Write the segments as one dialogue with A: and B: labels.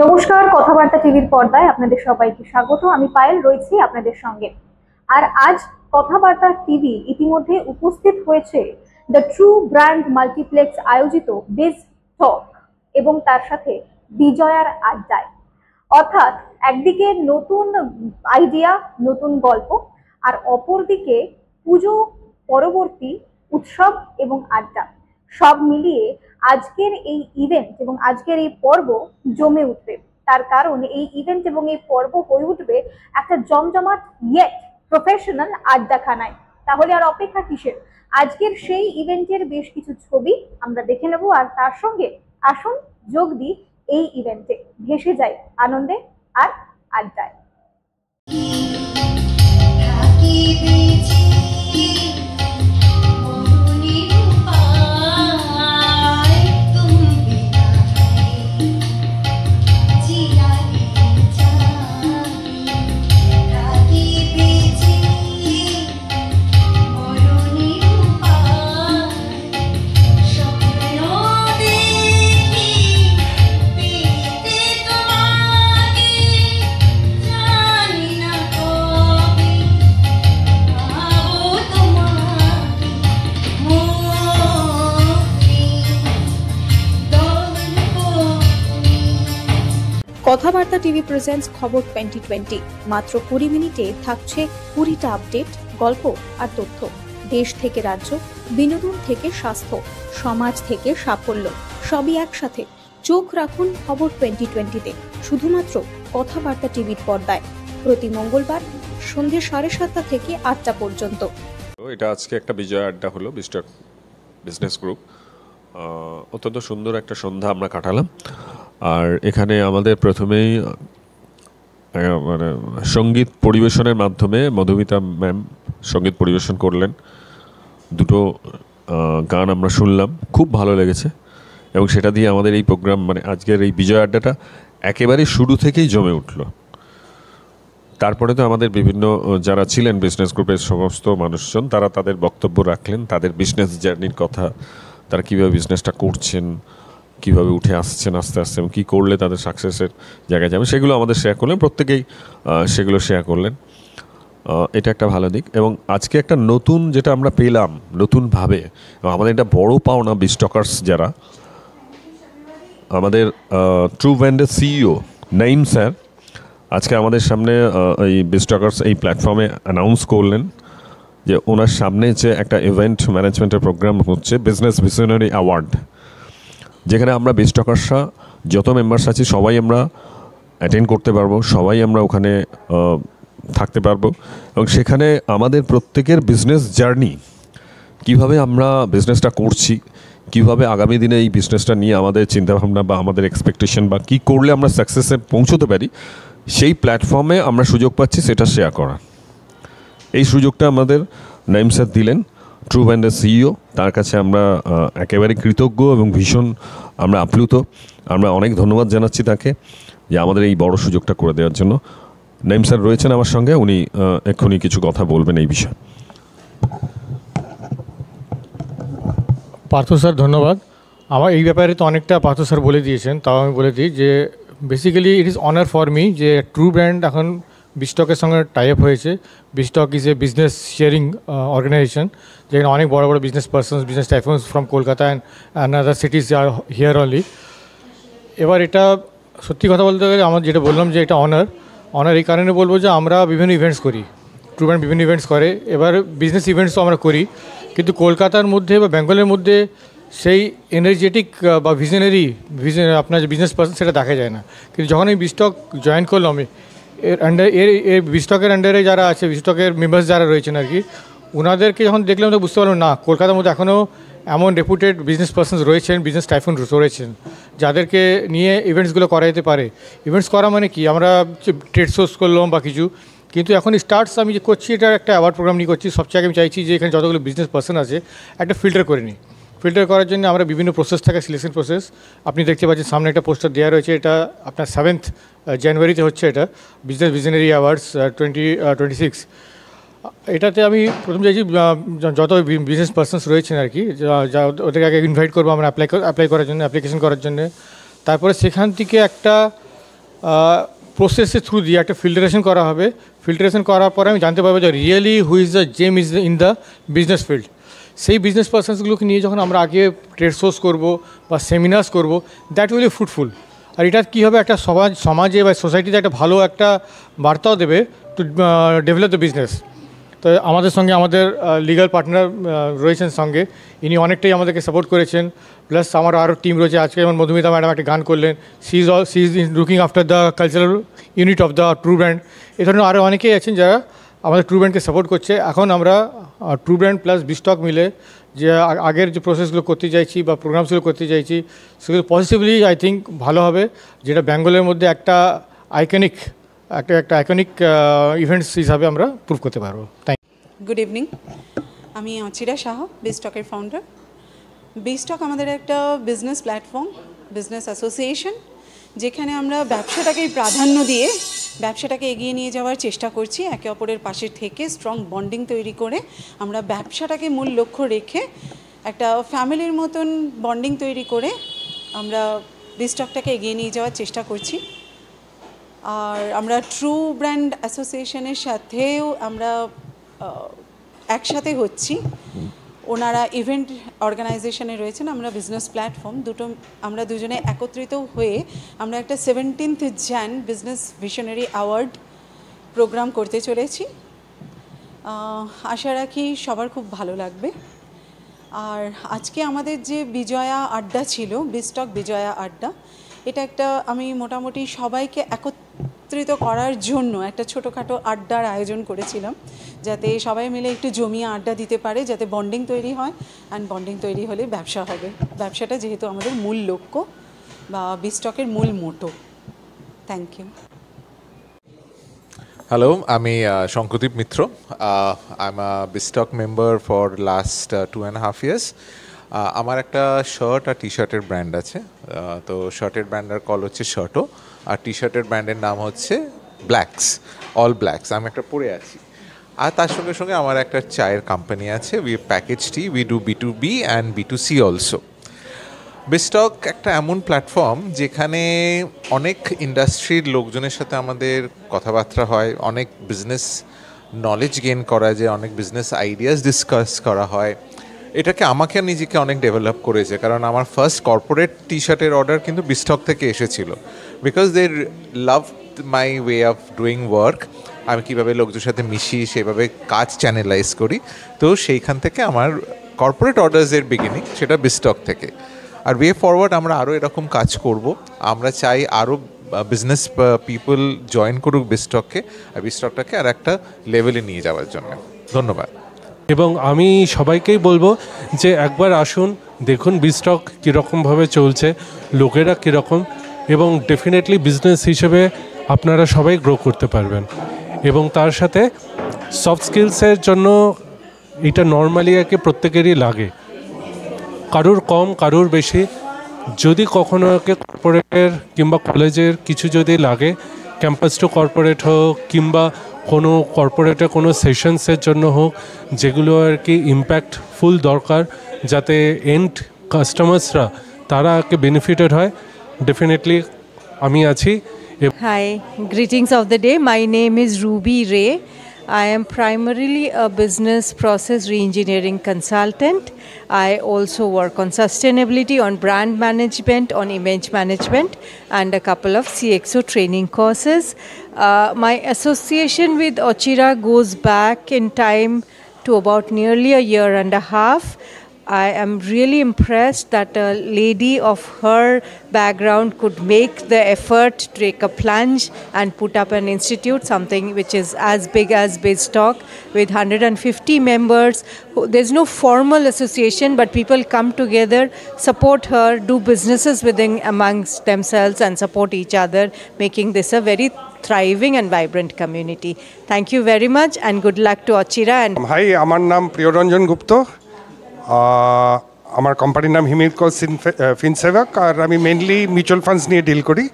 A: নমস্কার, কথাবার্তা টিভির পর্দায় আপনাদের সবাইকে স্বাগত। আমি পায়েল রয়েছি আপনাদের সঙ্গে। আর আজ কথাবার্তা টিভি ইতিমধ্যে উপস্থিত হয়েছে দ্য ট্রু ব্র্যান্ড মাল্টিপ্লেক্স আয়োজিত বিজ টক এবং তার সাথে বিজয়ার আড্ডায়। অর্থাৎ একদিকে নতুন আইডিয়া, নতুন গল্প, আর অপরদিকে পুজো পরবর্তী উৎসব এবং আড্ডা, সব মিলিয়ে আজকের এই ইভেন্ট এবং আজকের এই পর্ব জমে উঠবে। তার কারণ এই ইভেন্ট এবং এই পর্ব হয়ে উঠবে একটা জমজমাট ইয়েট প্রফেশনাল আড্ডাখানায়। তাহলে আর অপেক্ষা কিসের? আজকের সেই ইভেন্টের বেশ কিছু ছবি আমরা দেখে নেব, আর তার সঙ্গে আসুন যোগ দিই এই ইভেন্টে, ভেসে যাই আনন্দে আর আড্ডায়। কথাবার্তা টিভি প্রেজেন্টস খবর 2020। মাত্র 20 মিনিটে থাকছে 20টা আপডেট, গল্প আর তথ্য। দেশ থেকে রাজ্য, বিনোদন থেকে স্বাস্থ্য, সমাজ থেকে সাফল্য, সবই একসাথে। চোখ রাখুন খবর 2020-তে, শুধুমাত্র কথাবার্তা টিভির পর্দায়, প্রতি মঙ্গলবার সন্ধ্যে 7:30 থেকে 8টা পর্যন্ত।
B: এটা আজকে একটা বিজয় আড্ডা হলো বিজনেস গ্রুপ। অত্যন্ত সুন্দর একটা সন্ধ্যা আমরা কাটালাম। আর এখানে আমাদের প্রথমেই মানে সঙ্গীত পরিবেশনের মাধ্যমে মধুমিতা ম্যাম সঙ্গীত পরিবেশন করলেন। দুটো গান আমরা শুনলাম, খুব ভালো লেগেছে এবং সেটা দিয়ে আমাদের এই প্রোগ্রাম মানে আজকের এই বিজয় আড্ডাটা একেবারে শুরু থেকেই জমে উঠল। তারপরে তো আমাদের বিভিন্ন যারা ছিলেন বিজনেস গ্রুপের সমস্ত মানুষজন, তারা তাদের বক্তব্য রাখলেন, তাদের বিজনেস জার্নির কথা, তারা কীভাবে বিজনেসটা করছেন, কীভাবে উঠে আসছেন আস্তে আস্তে এবং কী করলে তাদের সাকসেসের জায়গায় যাবে, সেগুলো আমাদের শেয়ার করলেন। প্রত্যেকেই সেগুলো শেয়ার করলেন। এটা একটা ভালো দিক। এবং আজকে একটা নতুন যেটা আমরা পেলাম নতুনভাবে, এবং আমাদের এটা বড় পাওনা বিস্টকার্স যারা, আমাদের ট্রু ব্র্যান্ডের সিইও নাইম স্যার আজকে আমাদের সামনে এই বিস্টকার্স এই প্ল্যাটফর্মে অ্যানাউন্স করলেন যে ওনার সামনে যে একটা ইভেন্ট ম্যানেজমেন্টের প্রোগ্রাম হচ্ছে বিজনেস ভিশনারি অ্যাওয়ার্ড, যেখানে আমরা বিস্টকার্সরা যত মেম্বার্স আছি সবাই আমরা অ্যাটেন্ড করতে পারবো, সবাই আমরা ওখানে থাকতে পারবো এবং সেখানে আমাদের প্রত্যেকের বিজনেস জার্নি, কিভাবে আমরা বিজনেসটা করছি, কিভাবে আগামী দিনে এই বিজনেসটা নিয়ে আমাদের চিন্তাভাবনা বা আমাদের এক্সপেকটেশন বা কী করলে আমরা সাকসেসে পৌঁছতে পারি, সেই প্ল্যাটফর্মে আমরা সুযোগ পাচ্ছি সেটা শেয়ার করার। এই সুযোগটা আমাদের নাইম স্যার দিলেন, ট্রু ব্র্যান্ডের সিইও। তার কাছে আমরা একেবারে কৃতজ্ঞ এবং ভীষণ আমরা আপ্লুত। আমরা অনেক ধন্যবাদ জানাচ্ছি তাকে যে আমাদের এই বড় সুযোগটা করে দেওয়ার জন্য। নাইম স্যার রয়েছেন আমার সঙ্গে, উনি এক্ষুনি কিছু কথা বলবেন এই বিষয়ে।
C: পার্থ স্যার ধন্যবাদ। আমার এই ব্যাপারে তো অনেকটা পার্থ স্যার বলে দিয়েছেন, তাও আমি বলে দিই যে basically it is honour for me যে ট্রু ব্র্যান্ড এখন বিস্টকের সঙ্গে টাই আপ হয়েছে। বিস্টক is a business sharing organisation, যেখানে অনেক বড় বড় business persons, business tycoons from Kolkata and other cities are here only. এবার এটা সত্যি কথা বলতে গেলে আমার যেটা বললাম যে এটা অনার এই কারণে বলবো যে আমরা বিভিন্ন ইভেন্টস করি, ট্রু ব্র্যান্ড বিভিন্ন ইভেন্টস করে। এবার বিজনেস ইভেন্টসও আমরা করি, কিন্তু কলকাতার মধ্যে বা বেঙ্গলের মধ্যে সেই এনার্জেটিক বা আপনার যে বিজনেস পার্সন সেটা দেখা যায় না। কিন্তু যখন আমি বিস্টক জয়েন করলাম, এর বিস্টকের আন্ডারে যারা আছে, বিস্টকের মেম্বার্স যারা রয়েছেন আর কি, ওনাদেরকে যখন দেখলাম তো বুঝতে পারলাম না, কলকাতার মধ্যে এখনও এমন রেপুটেড বিজনেস পার্সনস রয়েছেন, বিজনেস টাইফুন রয়েছেন, যাদেরকে নিয়ে ইভেন্টসগুলো করা যেতে পারে। ইভেন্টস করা মানে কি, আমরা ট্রেড শোস করলাম বা কিছু, কিন্তু এখন স্টার্টস আমি যে করছি এটা একটা অ্যাওয়ার্ড প্রোগ্রাম নিয়ে করছি। সবচেয়ে আগে আমি চাইছি যে এখানে যতগুলো বিজনেস পার্সন আছে একটা ফিল্টার করে নিই। ফিল্টার করার জন্য আমরা বিভিন্ন প্রসেস থাকে, সিলেকশন প্রসেস। আপনি দেখতে পাচ্ছেন সামনে একটা পোস্টার দেওয়া রয়েছে, এটা আপনার 7th জানুয়ারিতে হচ্ছে, এটা বিজনেস ভিশনারি অ্যাওয়ার্ডস 2026। এটাতে আমি প্রথম চাইছি যত বিজনেস পার্সনস রয়েছেন আর কি, ওদেরকে আগে ইনভাইট করবো আমরা অ্যাপ্লাই করার জন্য, অ্যাপ্লিকেশন করার জন্য। তারপরে সেখান থেকে একটা প্রসেসের থ্রু দিয়ে একটা ফিল্টারেশন করা হবে। ফিল্টারেশন করার পরে আমি জানতে পারবো যে really who is the gem is in the business field. সেই বিজনেস পার্সনসগুলোকে নিয়ে যখন আমরা আগে ট্রেড শোস করবো বা সেমিনার্স করবো, দ্যাট উইল বি ফ্রুটফুল। আর এটা কী হবে, একটা সমাজে বা সোসাইটিতে একটা ভালো একটা বার্তাও দেবে টু ডেভেলপ দ্য বিজনেস। তো আমাদের সঙ্গে আমাদের লিগাল পার্টনার রয়েছেন সঙ্গে, ইনি অনেকটাই আমাদেরকে সাপোর্ট করেছেন। প্লাস আমার আরও টিম রয়েছে, আজকে যেমন মধুমিতা ম্যাডাম একটা গান করলেন, she is looking after the cultural unit of the true brand. এ ধরনের আরও অনেকেই আছেন যারা আমাদের ট্রু ব্র্যান্ডকে সাপোর্ট করছে। এখন আমরা ট্রু ব্র্যান্ড প্লাস বিস্টক মিলে যে আগের যে প্রসেসগুলো করতে চাইছি বা প্রোগ্রামসগুলো করতে চাইছি, সেগুলো পসিবলি আই থিঙ্ক ভালো হবে, যেটা বেঙ্গলের মধ্যে একটা আইকনিক ইভেন্টস হিসাবে আমরা প্রুভ করতে পারবো। Thank you.
D: গুড ইভিনিং, আমি অচিরা সাহা, বিস্টকের ফাউন্ডার। বিস্টক আমাদের একটা বিজনেস প্ল্যাটফর্ম, বিজনেস অ্যাসোসিয়েশন, যেখানে আমরা ব্যবসাটাকেই প্রাধান্য দিয়ে ব্যবসাটাকে এগিয়ে নিয়ে যাওয়ার চেষ্টা করছি। একে অপরের পাশে থেকে স্ট্রং বন্ডিং তৈরি করে আমরা ব্যবসাটাকে মূল লক্ষ্য রেখে একটা ফ্যামিলির মতন বন্ডিং তৈরি করে আমরা বিস্টকটাকে এগিয়ে নিয়ে যাওয়ার চেষ্টা করছি। আর আমরা ট্রু ব্র্যান্ড অ্যাসোসিয়েশনের সাথেও আমরা একসাথে হচ্ছি। ওনারা ইভেন্ট অর্গানাইজেশনে রয়েছেন, আমরা বিজনেস প্ল্যাটফর্ম, আমরা দুজনে একত্রিত হয়ে আমরা একটা 17th jan business visionary award program করতে চলেছি। আশা রাখি সবার খুব ভালো লাগবে। আর আজকে আমাদের যে বিজয়া আড্ডা ছিল, বিস্টক বিজয়া আড্ডা, এটা একটা আমি মোটামুটি সবাইকে একত্রিত করার জন্য একটা ছোটোখাটো আড্ডার আয়োজন করেছিলাম, যাতে সবাই মিলে একটু জমিয়ে আড্ডা দিতে পারে, যাতে বন্ডিং তৈরি হয়। অ্যান্ড বন্ডিং তৈরি হলে ব্যবসা হবে। ব্যবসাটা যেহেতু আমাদের মূল লক্ষ্য বা বিস্টকের মূল মোটো। Thank you.
E: হ্যালো, আমি Shankardeep Mitra. I am a বিস্টক মেম্বার ফর লাস্ট 2.5 years। আমার একটা শার্ট আর টি শার্টের ব্র্যান্ড আছে। তো শার্টের ব্র্যান্ডের কল হচ্ছে শার্টো, আর টি শার্টের ব্র্যান্ডের নাম হচ্ছে ব্ল্যাকস, অল ব্ল্যাকস। আমি একটা পরে আছি। আর তার সঙ্গে সঙ্গে আমার একটা চায়ের কোম্পানি আছে, we package tea, we do B2B and B2C also. বিস্টক একটা এমন প্ল্যাটফর্ম যেখানে অনেক ইন্ডাস্ট্রির লোকজনের সাথে আমাদের কথাবার্তা হয়, অনেক বিজনেস নলেজ গেইন করা যায়, অনেক বিজনেস আইডিয়াস ডিসকাস করা হয়। এটাকে আমাকে নিজেকে অনেক ডেভেলপ করেছে, কারণ আমার ফার্স্ট কর্পোরেট টি শার্টের অর্ডার কিন্তু বিস্টক থেকে এসেছিল, because they love my way of doing work. আমি কীভাবে লোকদের সাথে মিশি, সেভাবে কাজ চ্যানেলাইজ করি। তো সেইখান থেকে আমার কর্পোরেট অর্ডার্সের বিগিনিং, সেটা বিস্টক থেকে। আর ওয়ে ফরওয়ার্ড আমরা আরও এরকম কাজ করব। আমরা চাই আরও বিজনেস পিপল জয়েন করুক বিস্টককে, আর বিস্টকটাকে আর একটা লেভেলে নিয়ে যাওয়ার জন্য। ধন্যবাদ।
F: এবং আমি সবাইকেই বলবো যে একবার আসুন, দেখুন বিস্টক কীরকমভাবে চলছে, লোকেরা কীরকম, এবং ডেফিনেটলি বিজনেস হিসেবে আপনারা সবাই গ্রো করতে পারবেন। এবং তার সাথে সফট স্কিলসের জন্য এটা নর্মালি একে প্রত্যেকেরই লাগে, কারুর কম কারুর বেশি। যদি কখনো একে কর্পোরেটের কিংবা কলেজের কিছু যদি লাগে, ক্যাম্পাস টু কর্পোরেট হোক কিংবা কোনো কর্পোরেটে কোনো সেশনসের জন্য হোক, যেগুলো আর কি ইম্প্যাক্টফুল দরকার, যাতে এন্ড কাস্টমার্সরা তারা একে বেনিফিটেড হয়, ডেফিনেটলি আমি আছি।
G: Hi, greetings of the day. My name is Ruby Ray. I am primarily a business process reengineering consultant. I also work on sustainability, on brand management, on image management, and a couple of CXO training courses. My association with Ochira goes back in time to about nearly a year and a half. I am really impressed that a lady of her background could make the effort to take a plunge and put up an institute, something which is as big as BizTalk, with 150 members. There's no formal association, but people come together, support her, do businesses within amongst themselves and support each other, making this a very thriving and vibrant community. Thank you very much and good luck to Ochira. And
H: Hi, আমার নাম প্রিয়রঞ্জন গুপ্ত। আমার কোম্পানির নাম হিমিরকো ফিনসেভাক, আর আমি mainly mutual funds নিয়ে deal করি।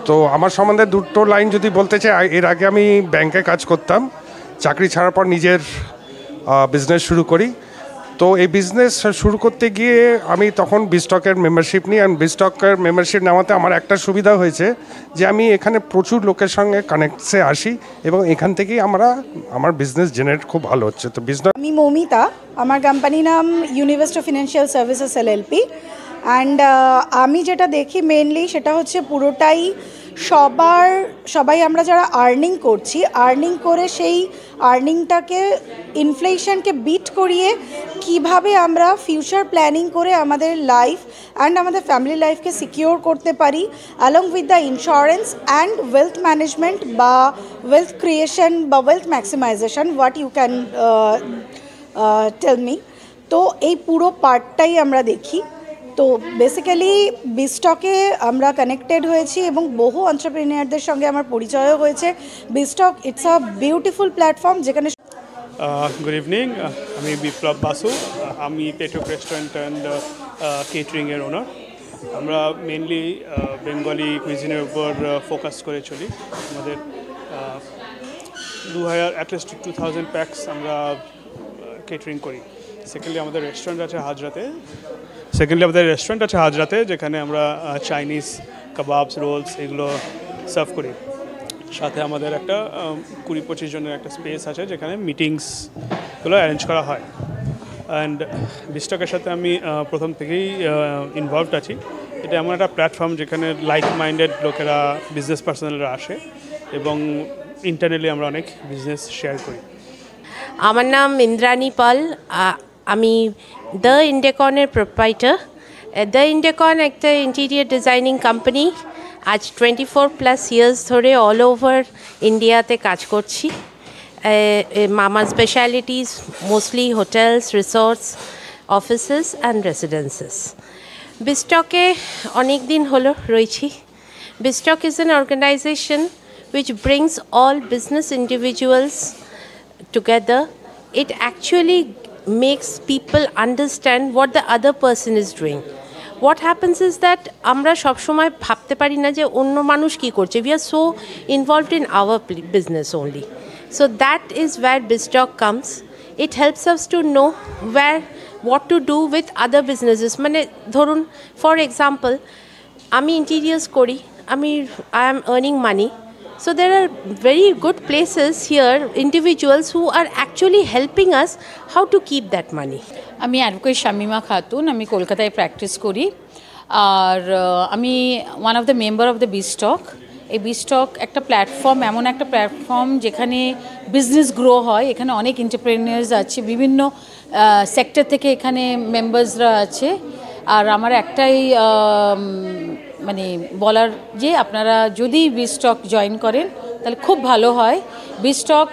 H: তো আমার সম্বন্ধে দুটো লাইন যদি বলতে চাই, এর আগে আমি ব্যাংকে কাজ করতাম, চাকরি ছাড়ার পর নিজের বিজনেস শুরু করি। তো এই বিজনেস শুরু করতে গিয়ে আমি তখন বিস্টকের মেম্বারশিপ নিই, অ্যান্ড বিস্টকের মেম্বারশিপ নেওয়াতে আমার একটা সুবিধা হয়েছে যে আমি এখানে প্রচুর লোকের সঙ্গে কানেক্টসে আসি এবং এখান থেকেই আমার বিজনেস জেনারেট খুব ভালো হচ্ছে। তো বিজনেস
I: আমি মৌমিতা, আমার কোম্পানি নাম university of financial services LLP, and আমি যেটা দেখি মেনলি সেটা হচ্ছে পুরোটাই সবাই আমরা যারা আর্নিং করছি, আর্নিং করে সেই আর্নিংটাকে ইনফ্লেশনকে বিট করিয়ে কিভাবে আমরা ফিউচার প্ল্যানিং করে আমাদের লাইফ অ্যান্ড আমাদের ফ্যামিলি লাইফকে সিকিওর করতে পারি, along with the insurance and wealth management বা ওয়েলথ ক্রিয়েশন বা wealth maximization, what you can tell me. তো এই পুরো পার্টটাই আমরা দেখি। তো বেসিক্যালি বিস্টকে আমরা কানেক্টেড হয়েছি এবং বহু এন্টারপ্রেনিয়ারদের সঙ্গে আমার পরিচয়ও হয়েছে। বিস্টক ইটস আ বিউটিফুল প্ল্যাটফর্ম যেখানে
J: গুড ইভিনিং, আমি বিপ্লব বাসু, আমি পেটক রেস্টুরেন্ট অ্যান্ড কেটারিংয়ের ওনার। আমরা মেনলি বেঙ্গলি কুইজিনের উপর ফোকাস করে চলি। আমাদের 2000 প্যাক্স আমরা কেটারিং করি। সেকেন্ডলি আমাদের রেস্টুরেন্ট আছে হাজরাতে, যেখানে আমরা চাইনিজ কাবাবস, রোলস এগুলো সার্ভ করি। সাথে আমাদের একটা 20-25 জনের একটা স্পেস আছে যেখানে মিটিংসগুলো অ্যারেঞ্জ করা হয়। অ্যান্ড বিস্টকের সাথে আমি প্রথম থেকেই ইনভলভড আছি। এটা এমন একটা প্ল্যাটফর্ম যেখানে লাইক মাইন্ডেড লোকেরা, বিজনেস পার্সোনালরা আসে এবং ইন্টারনালি আমরা অনেক বিজনেস শেয়ার করি।
K: আমার নাম ইন্দ্রাণী পাল, আমি দ্য ইন্ডেকনের প্রোপ্রাইটার। দ্য ইন্ডেকন একটা ইন্টেরিয়ার ডিজাইনিং কোম্পানি। আজ 24+ ইয়ার্স ধরে অল ওভার ইন্ডিয়াতে কাজ করছি। আমার specialities mostly hotels, resorts, offices and residences. বিস্টকে অনেক দিন হলো রয়েছি। বিস্টক is an organisation which brings all business individuals together. It actually makes people understand what the other person is doing. What happens is that আমরা সব সময় ভাবতে পারি না যে অন্য মানুষ কি করছে। We are so involved in our business only. So that is where Biztalk comes. It helps us to know what to do with other businesses. মানে ধরুন for example আমি interiors করি, I am earning money. So there are very good places here, individuals who are actually helping us how to keep that money.
L: আমি advocate Shamima Khatun, আমি কলকাতায় practice করি, আর আমি one of the member of the বিস্টক। এই বিস্টক একটা প্ল্যাটফর্ম, এমন একটা প্ল্যাটফর্ম যেখানে বিজনেস গ্রো হয়। এখানে অনেক এন্টারপ্রেনিয়ার্স আছে, বিভিন্ন সেক্টর থেকে এখানে মেম্বার্সরা আছে। আর আমার একটাই মানে বলার যে আপনারা যদি বিস্টক জয়েন করেন তাহলে খুব ভালো হয়। বিস্টক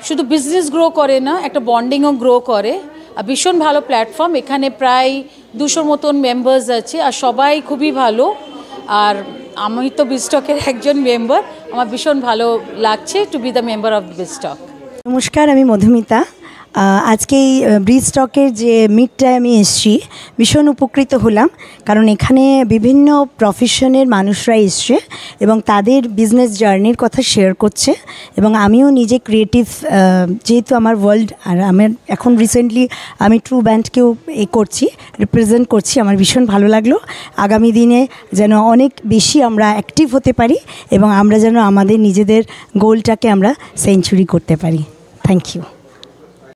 L: শুধু বিজনেস গ্রো করে না, একটা বন্ডিংও গ্রো করে। আর ভীষণ ভালো প্ল্যাটফর্ম। এখানে প্রায় 200 মতন মেম্বার্স আছে আর সবাই খুবই ভালো। আর আমি তো বিস্টকের একজন মেম্বার, আমার ভীষণ ভালো লাগছে to be the member of বিস্টক।
M: নমস্কার, আমি মধুমিতা। আজকে এই বিস্টকের যে মিটটায় আমি এসেছি, ভীষণ উপকৃত হলাম, কারণ এখানে বিভিন্ন প্রফেশনের মানুষরা এসছে এবং তাদের বিজনেস জার্নির কথা শেয়ার করছে। এবং আমিও নিজে ক্রিয়েটিভ, যেহেতু আমার ওয়ার্ল্ড, আর আমার এখন রিসেন্টলি আমি ট্রু ব্র্যান্ডকেও রিপ্রেজেন্ট করছি। আমার ভীষণ ভালো লাগলো। আগামী দিনে যেন অনেক বেশি আমরা অ্যাক্টিভ হতে পারি এবং আমরা যেন আমাদের নিজেদের গোলটাকে আমরা সেঞ্চুরি করতে পারি। Thank you.